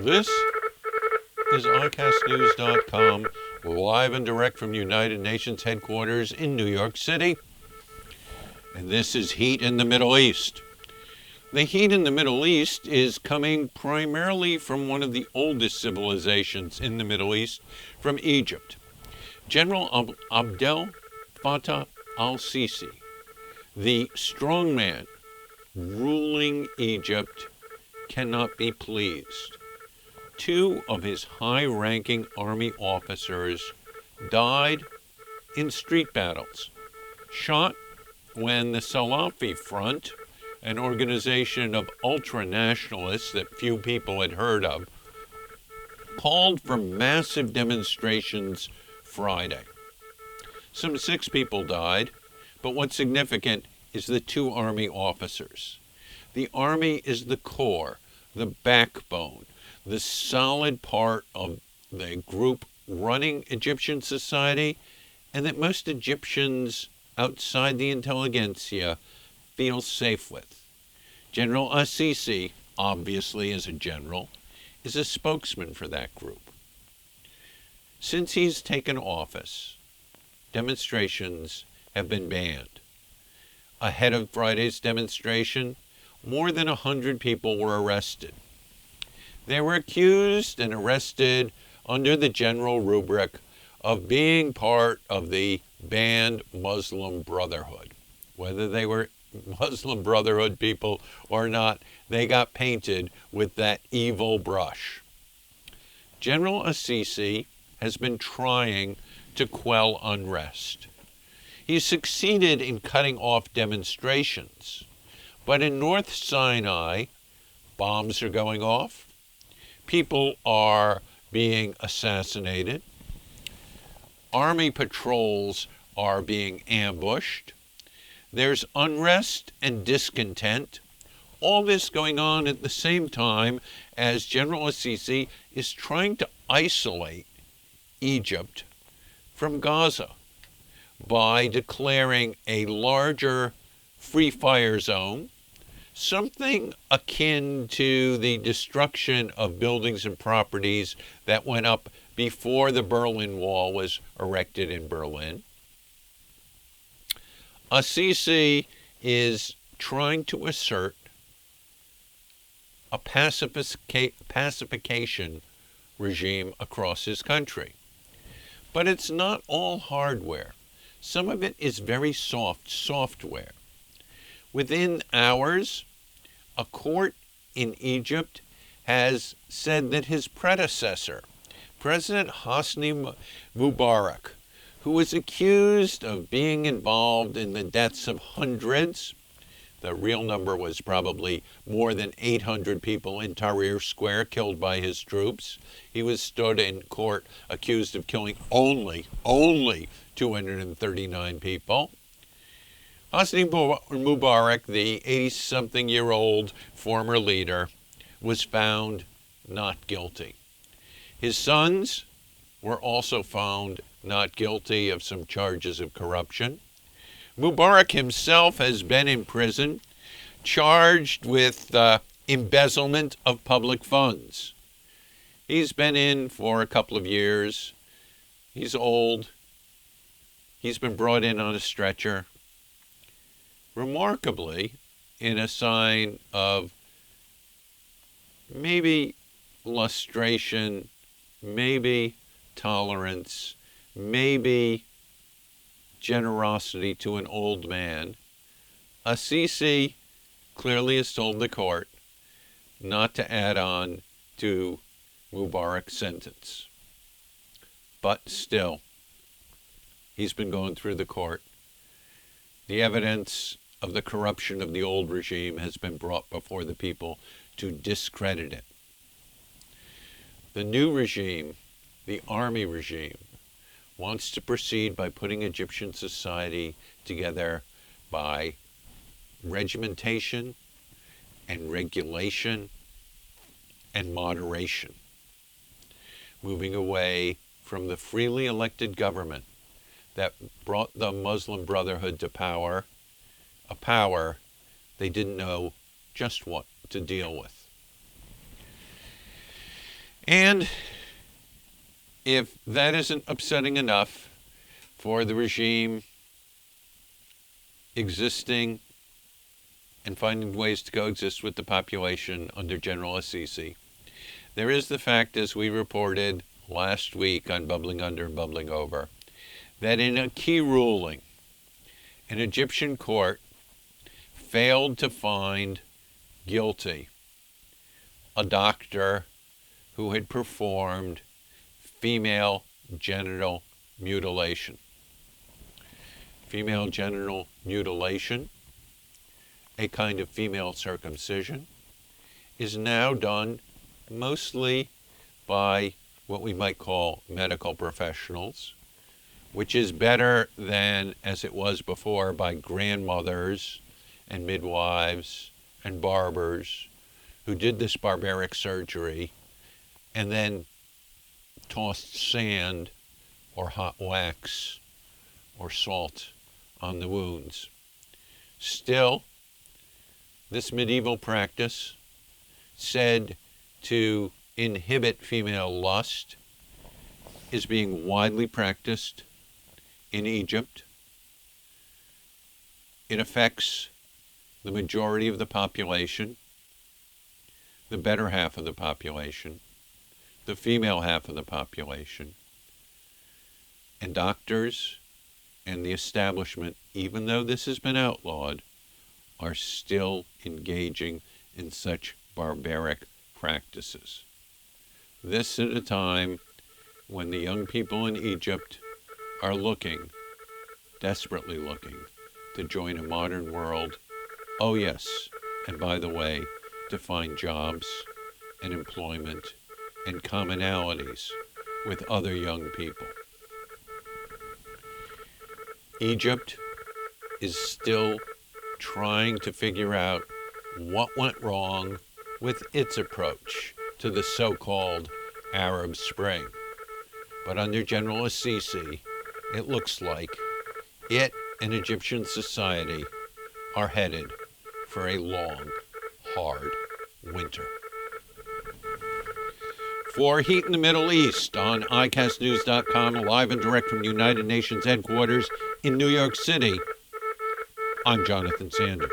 This is iCastNews.com, live and direct from United Nations headquarters in New York City. And this is heat in the Middle East. The heat in the Middle East is coming primarily from one of the oldest civilizations in the Middle East, from Egypt. General Abdel Fattah al-Sisi, the strongman ruling Egypt, cannot be pleased. Two of his high-ranking army officers died in street battles, shot when the Salafi Front, an organization of ultra-nationalists that few people had heard of, called for massive demonstrations Friday. Some 6 people died, but what's significant is the 2 army officers. The army is the core, the backbone, the solid part of the group running Egyptian society, and that most Egyptians outside the intelligentsia feel safe with. General al-Sisi, obviously as a general, is a spokesman for that group. Since he's taken office, demonstrations have been banned. Ahead of Friday's demonstration, more than 100 people were arrested. They were accused and arrested under the general rubric of being part of the banned Muslim Brotherhood. Whether they were Muslim Brotherhood people or not, they got painted with that evil brush. General al-Sisi has been trying to quell unrest. He succeeded in cutting off demonstrations, but in North Sinai, bombs are going off, people are being assassinated, army patrols are being ambushed, there's unrest and discontent, all this going on at the same time as General al-Sisi is trying to isolate Egypt from Gaza by declaring a larger free fire zone, something akin to the destruction of buildings and properties that went up before the Berlin Wall was erected in Berlin. Al-Sisi is trying to assert a pacification regime across his country. But it's not all hardware. Some of it is very soft software. Within hours, a court in Egypt has said that his predecessor, President Hosni Mubarak, who was accused of being involved in the deaths of hundreds, the real number was probably more than 800 people in Tahrir Square killed by his troops. He was stood in court accused of killing only 239 people. Hosni Mubarak, the 80-something-year-old former leader, was found not guilty. His sons were also found not guilty of some charges of corruption. Mubarak himself has been in prison, charged with embezzlement of public funds. He's been in for a couple of years. He's old. He's been brought in on a stretcher. Remarkably, in a sign of maybe lustration, maybe tolerance, maybe generosity to an old man, al-Sisi clearly has told the court not to add on to Mubarak's sentence. But still, he's been going through the court. The evidence of the corruption of the old regime has been brought before the people to discredit it. The new regime, the army regime, wants to proceed by putting Egyptian society together by regimentation and regulation and moderation, moving away from the freely elected government that brought the Muslim Brotherhood to power, a power they didn't know just what to deal with. And if that isn't upsetting enough for the regime existing and finding ways to coexist with the population under General Assisi, there is the fact, as we reported last week on Bubbling Under and Bubbling Over, that in a key ruling, an Egyptian court failed to find guilty a doctor who had performed female genital mutilation. Female genital mutilation, a kind of female circumcision, is now done mostly by what we might call medical professionals, which is better than, as it was before, by grandmothers and midwives and barbers who did this barbaric surgery and then tossed sand or hot wax or salt on the wounds. Still, this medieval practice, said to inhibit female lust, is being widely practiced in Egypt. It affects the majority of the population, the better half of the population, the female half of the population, and doctors and the establishment, even though this has been outlawed, are still engaging in such barbaric practices. This at a time when the young people in Egypt are looking, desperately looking, to join a modern world. Oh yes, and by the way, to find jobs and employment and commonalities with other young people. Egypt is still trying to figure out what went wrong with its approach to the so-called Arab Spring. But under General Assisi, it looks like it and Egyptian society are headed for a long, hard winter. For Heat in the Middle East on ICASTnews.com, live and direct from United Nations headquarters in New York City, I'm Jonathan Sanders.